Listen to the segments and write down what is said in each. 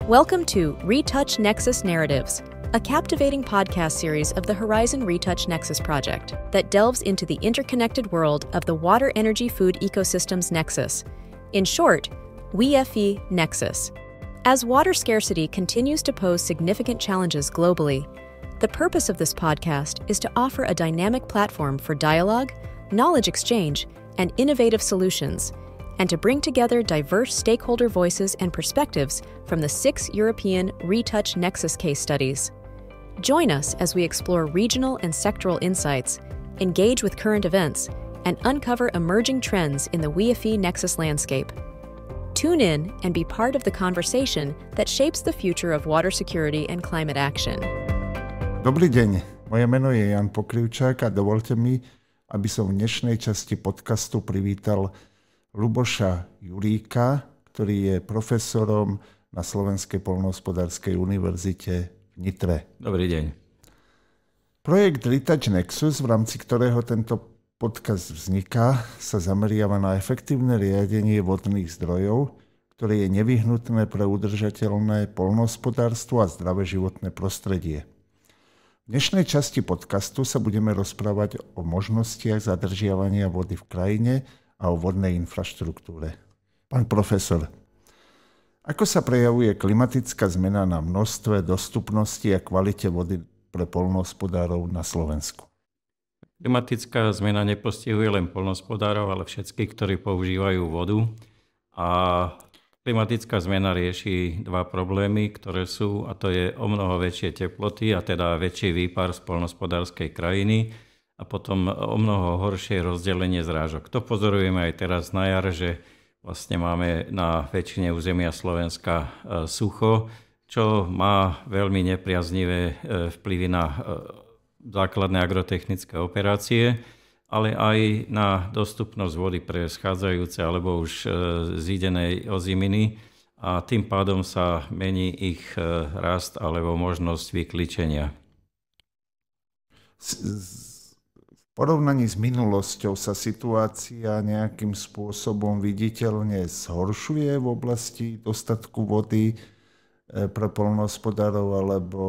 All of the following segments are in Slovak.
Welcome to Retouch Nexus Narratives, a captivating podcast series of the Horizon Retouch Nexus project that delves into the interconnected world of the water energy food ecosystems nexus. In short, WEFE Nexus. As water scarcity continues to pose significant challenges globally, the purpose of this podcast is to offer a dynamic platform for dialogue, knowledge exchange, and innovative solutions, and to bring together diverse stakeholder voices and perspectives from the 6 European Retouch Nexus case studies. Join us as we explore regional and sectoral insights, engage with current events, and uncover emerging trends in the WEFE Nexus landscape. Tune in and be part of the conversation that shapes the future of water security and climate action. Dobrý deň, moje meno je Jan Pokrivčák a dovolte mi, aby som v dnešnej časti podcastu privítal Ľuboša Juríka, ktorý je profesorom na Slovenskej poľnohospodárskej univerzite v Nitre. Dobrý deň. Projekt Retouch Nexus, v rámci ktorého tento podcast vzniká, sa zameriava na efektívne riadenie vodných zdrojov, ktoré je nevyhnutné pre udržateľné poľnohospodárstvo a zdravé životné prostredie. V dnešnej časti podcastu sa budeme rozprávať o možnostiach zadržiavania vody v krajine a o vodnej infraštruktúre. Pán profesor, ako sa prejavuje klimatická zmena na množstve, dostupnosti a kvalite vody pre poľnohospodárov na Slovensku? Klimatická zmena nepostihuje len poľnohospodárov, ale všetkých, ktorí používajú vodu. A klimatická zmena rieši dva problémy, ktoré sú, a to je o mnoho väčšie teploty, a teda väčší výpar z poľnohospodárskej krajiny, a potom o mnoho horšie rozdelenie zrážok. To pozorujeme aj teraz na jar, že vlastne máme na väčšine územia Slovenska sucho, čo má veľmi nepriaznivé vplyvy na základné agrotechnické operácie, ale aj na dostupnosť vody pre schádzajúce alebo už zídené oziminy, a tým pádom sa mení ich rast alebo možnosť vykličenia. V porovnaní s minulosťou sa situácia nejakým spôsobom viditeľne zhoršuje v oblasti dostatku vody pre poľnohospodárov, alebo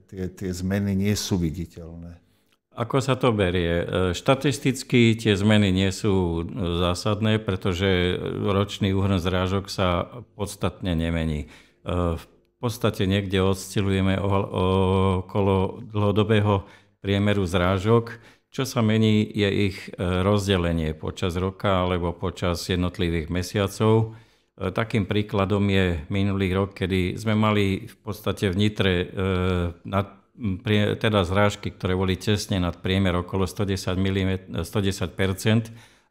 tie zmeny nie sú viditeľné? Ako sa to berie? Štatisticky tie zmeny nie sú zásadné, pretože ročný úhrn zrážok sa podstatne nemení. V podstate niekde oscilujeme okolo dlhodobého priemeru zrážok. Čo sa mení, je ich rozdelenie počas roka alebo počas jednotlivých mesiacov. Takým príkladom je minulý rok, kedy sme mali v podstate v Nitre teda zrážky, ktoré boli tesne nad priemer okolo 110%,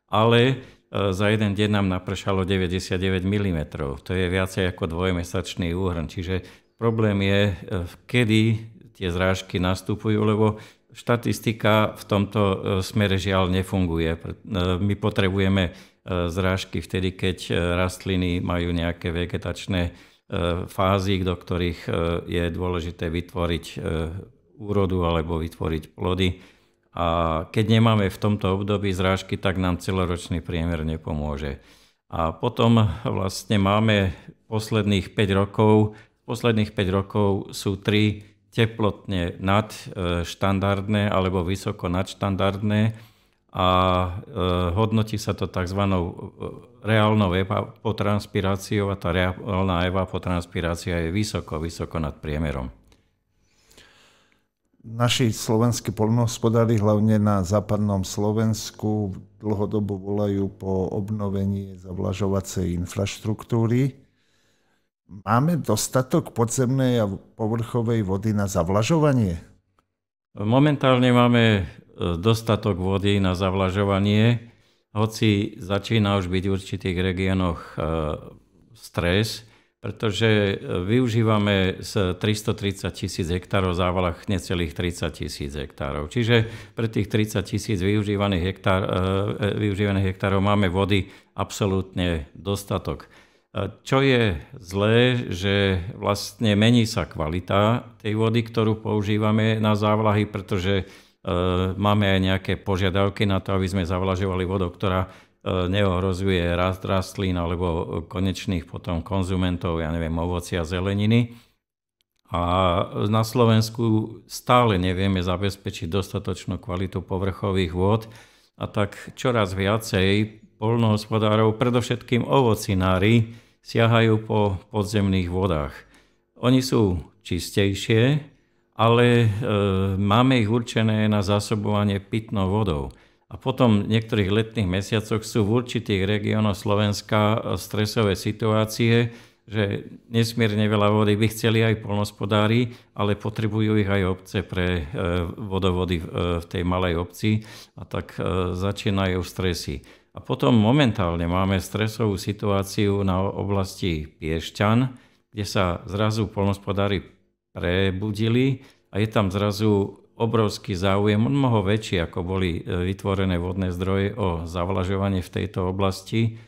ale za jeden deň nám napršalo 99 mm. To je viacej ako dvojmesačný úhrn. Čiže problém je, kedy tie zrážky nastupujú, lebo štatistika v tomto smere žiaľ nefunguje. My potrebujeme zrážky vtedy, keď rastliny majú nejaké vegetačné fázy, do ktorých je dôležité vytvoriť úrodu alebo vytvoriť plody. A keď nemáme v tomto období zrážky, tak nám celoročný priemer nepomôže. A potom vlastne máme posledných 5 rokov. Posledných 5 rokov sú 3 teplotne nadštandardné alebo vysoko nadštandardné a hodnotí sa to tzv. Reálnou evapotranspiráciou, a tá reálna evapotranspirácia je vysoko nad priemerom. Naši slovenskí poľnohospodári, hlavne na západnom Slovensku, dlhodobo volajú po obnovení zavlažovacej infraštruktúry. Máme dostatok podzemnej a povrchovej vody na zavlažovanie? Momentálne máme dostatok vody na zavlažovanie, hoci začína už byť v určitých regiónoch stres, pretože využívame z 330 000 hektárov závlah necelých 30 000 hektárov. Čiže pre tých 30 000 využívaných hektárov máme vody absolútne dostatok. Čo je zlé, že vlastne mení sa kvalita tej vody, ktorú používame na závlahy, pretože máme aj nejaké požiadavky na to, aby sme zavlažovali vodu, ktorá neohrozuje rast rastlín alebo konečných potom konzumentov, ovocia, zeleniny. A na Slovensku stále nevieme zabezpečiť dostatočnú kvalitu povrchových vôd a tak čoraz viacej poľnohospodárov, predovšetkým ovocinári, siahajú po podzemných vodách. Oni sú čistejšie, ale máme ich určené na zásobovanie pitnou vodou. A potom v niektorých letných mesiacoch sú v určitých regiónoch Slovenska stresové situácie, že nesmierne veľa vody by chceli aj poľnohospodári, ale potrebujú ich aj obce pre vodovody v tej malej obci a tak začínajú stresy. A potom momentálne máme stresovú situáciu na oblasti Piešťan, kde sa zrazu poľnohospodári prebudili a je tam zrazu obrovský záujem, mnoho väčší, ako boli vytvorené vodné zdroje o zavlažovanie v tejto oblasti.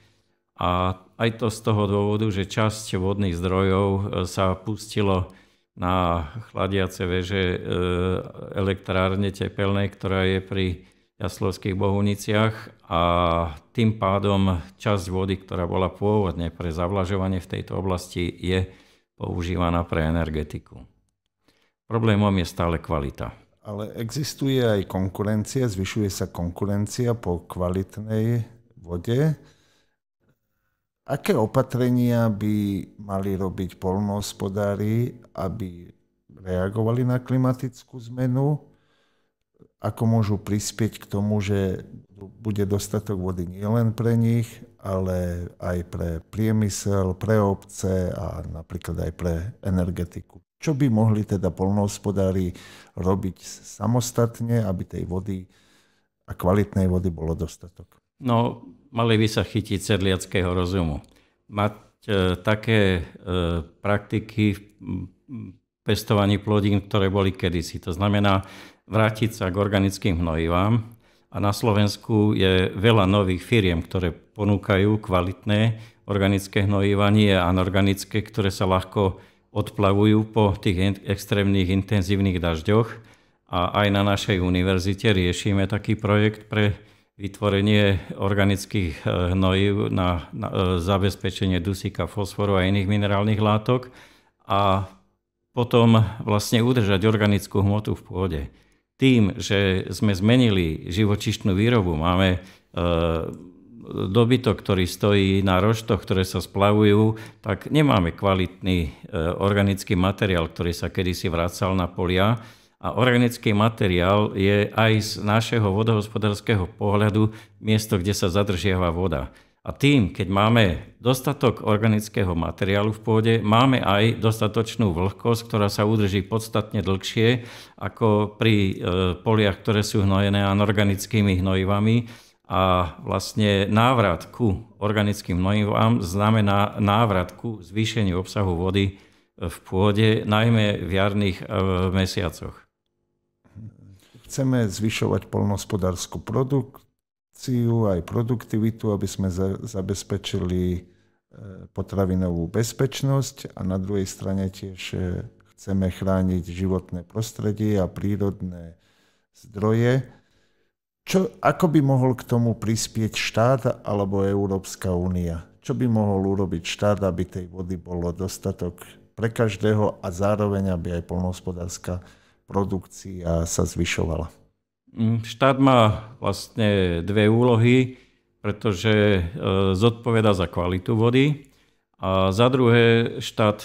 A aj to z toho dôvodu, že časť vodných zdrojov sa pustilo na chladiace veže elektrárne tepelnej, ktorá je pri Jaslovských Bohuniciach a tým pádom časť vody, ktorá bola pôvodne pre zavlažovanie v tejto oblasti, je používaná pre energetiku. Problémom je stále kvalita. Ale existuje aj konkurencia, zvyšuje sa konkurencia po kvalitnej vode. Aké opatrenia by mali robiť poľnohospodári, aby reagovali na klimatickú zmenu? Ako môžu prispieť k tomu, že bude dostatok vody nielen pre nich, ale aj pre priemysel, pre obce a napríklad aj pre energetiku? Čo by mohli teda poľnohospodári robiť samostatne, aby tej vody a kvalitnej vody bolo dostatok? No, mali by sa chytiť sedliackého rozumu. Mať také praktiky v pestovaní plodín, ktoré boli kedysi. To znamená vrátiť sa k organickým hnojivám. A na Slovensku je veľa nových firiem, ktoré ponúkajú kvalitné organické hnojivá, nie anorganické, ktoré sa ľahko odplavujú po tých extrémnych intenzívnych dažďoch. A aj na našej univerzite riešime taký projekt pre vytvorenie organických hnojív na zabezpečenie dusíka, fosforu a iných minerálnych látok a potom vlastne udržať organickú hmotu v pôde. Tým, že sme zmenili živočíšnu výrobu, máme dobytok, ktorý stojí na roštoch, ktoré sa splavujú, tak nemáme kvalitný organický materiál, ktorý sa kedysi vracal na polia. A organický materiál je aj z našeho vodohospodárskeho pohľadu miesto, kde sa zadržiava voda. A tým, keď máme dostatok organického materiálu v pôde, máme aj dostatočnú vlhkosť, ktorá sa udrží podstatne dlhšie ako pri poliach, ktoré sú hnojené anorganickými hnojivami. A vlastne návrat ku organickým hnojivám znamená návrat ku zvýšeniu obsahu vody v pôde, najmä v jarných mesiacoch. Chceme zvyšovať poľnohospodársku produkciu, aj produktivitu, aby sme zabezpečili potravinovú bezpečnosť a na druhej strane tiež chceme chrániť životné prostredie a prírodné zdroje. Ako by mohol k tomu prispieť štát alebo Európska únia? Čo by mohol urobiť štát, aby tej vody bolo dostatok pre každého a zároveň, aby aj poľnohospodárska produkcia sa zvyšovala? Štát má vlastne dve úlohy, pretože zodpovedá za kvalitu vody a za druhé štát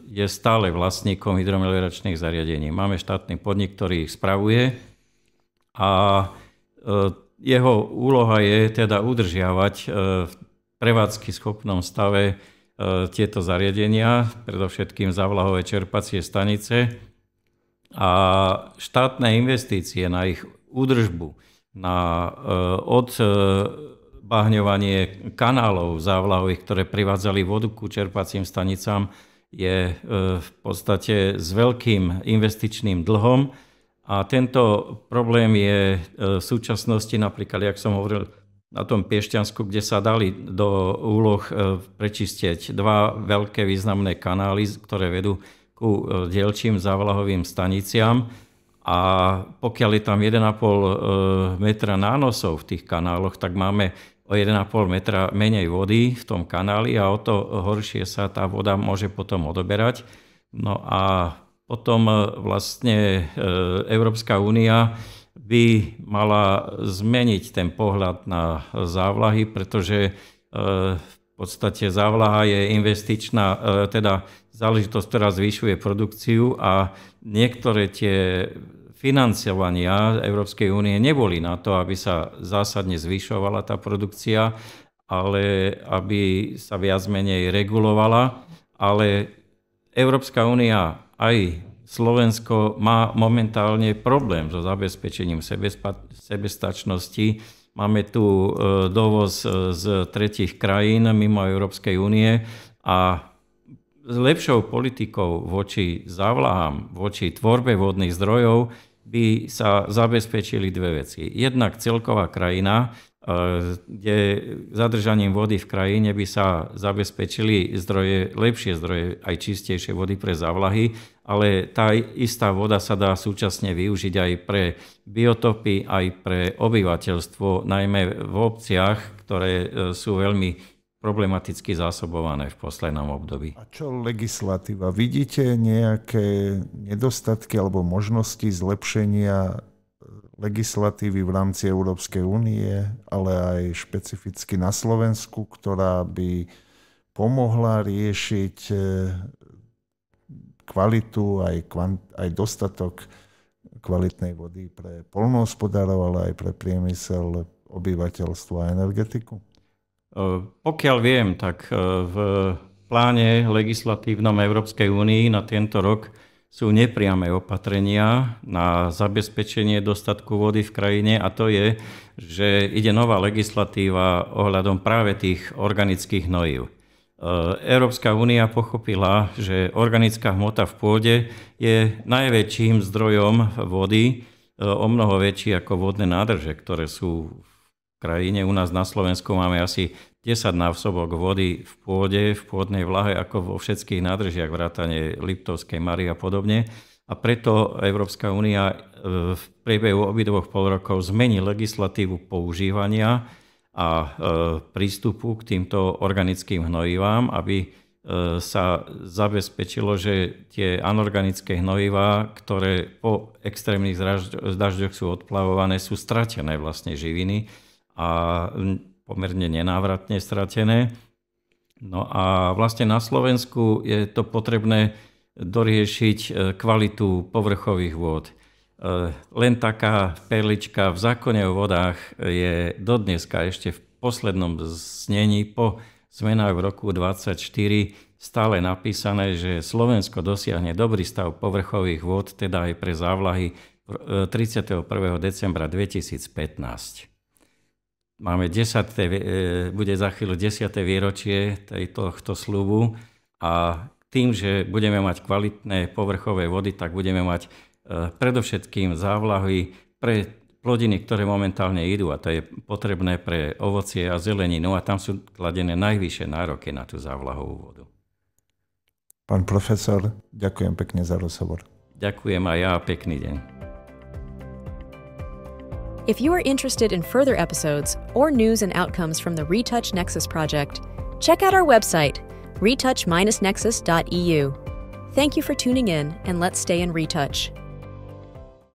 je stále vlastníkom hydromelioračných zariadení. Máme štátny podnik, ktorý ich spravuje a jeho úloha je teda udržiavať v prevádzky schopnom stave tieto zariadenia, predovšetkým závlahové čerpacie stanice a štátne investície na ich údržbu, na odbahňovanie kanálov závlahových, ktoré privádzali vodu ku čerpacím stanicám, je v podstate s veľkým investičným dlhom. A tento problém je v súčasnosti napríklad, jak som hovoril, na tom Piešťansku, kde sa dali do úloh prečistieť dva veľké významné kanály, ktoré vedú ku dielčím závlahovým staniciam. A pokiaľ je tam 1,5 metra nánosov v tých kanáloch, tak máme o 1,5 metra menej vody v tom kanáli a o to horšie sa tá voda môže potom odoberať. No a potom vlastne Európska únia by mala zmeniť ten pohľad na závlahy, pretože v podstate závlaha je investičná, teda záležitosť, ktorá zvyšuje produkciu a niektoré tie financovania Európskej únie neboli na to, aby sa zásadne zvyšovala tá produkcia, ale aby sa viac menej regulovala. Ale Európska únia aj Slovensko má momentálne problém so zabezpečením sebestačnosti. Máme tu dovoz z tretích krajín mimo Európskej únie a s lepšou politikou voči závlahám, voči tvorbe vodných zdrojov by sa zabezpečili dve veci. Jednak celková krajina, kde zadržaním vody v krajine by sa zabezpečili lepšie zdroje, aj čistejšie vody pre závlahy, ale tá istá voda sa dá súčasne využiť aj pre biotopy, aj pre obyvateľstvo, najmä v obciach, ktoré sú veľmi problematicky zásobované v poslednom období. A čo legislatíva? Vidíte nejaké nedostatky alebo možnosti zlepšenia legislatívy v rámci Európskej únie, ale aj špecificky na Slovensku, ktorá by pomohla riešiť kvalitu aj dostatok kvalitnej vody pre poľnohospodárov, ale aj pre priemysel, obyvateľstvo a energetiku? Pokiaľ viem, tak v pláne legislatívnom Európskej únii na tento rok sú nepriame opatrenia na zabezpečenie dostatku vody v krajine a to je, že ide nová legislatíva ohľadom práve tých organických hnojív. Európska únia pochopila, že organická hmota v pôde je najväčším zdrojom vody, o mnoho väčší ako vodné nádrže, ktoré sú v krajine. U nás na Slovensku máme asi 10-násobok vody v pôde, v pôdnej vlahe, ako vo všetkých nádržiach vrátane Liptovskej, Mary a podobne. A preto Európska únia v priebehu obidvoch pol rokov zmení legislatívu používania a prístupu k týmto organickým hnojivám, aby sa zabezpečilo, že tie anorganické hnojivá, ktoré po extrémnych dažďoch sú odplavované, sú stratené vlastne živiny a pomerne nenávratne stratené. No a vlastne na Slovensku je to potrebné doriešiť kvalitu povrchových vôd. Len taká perlička, v zákone o vodách je dodneska ešte v poslednom znení po zmenách v roku 2024 stále napísané, že Slovensko dosiahne dobrý stav povrchových vôd, teda aj pre závlahy 31. decembra 2015. Máme bude za chvíľu 10. výročie tohto sľubu a tým, že budeme mať kvalitné povrchové vody, tak budeme mať predovšetkým závlahy pre plodiny, ktoré momentálne idú a to je potrebné pre ovocie a zeleninu a tam sú kladené najvyššie nároky na tú závlahovú vodu. Pán profesor, ďakujem pekne za rozhovor. Ďakujem aj ja a pekný deň. If you are interested in further episodes or news and outcomes from the Retouch Nexus project, check out our website, retouch-nexus.eu. Thank you for tuning in, and let's stay in retouch.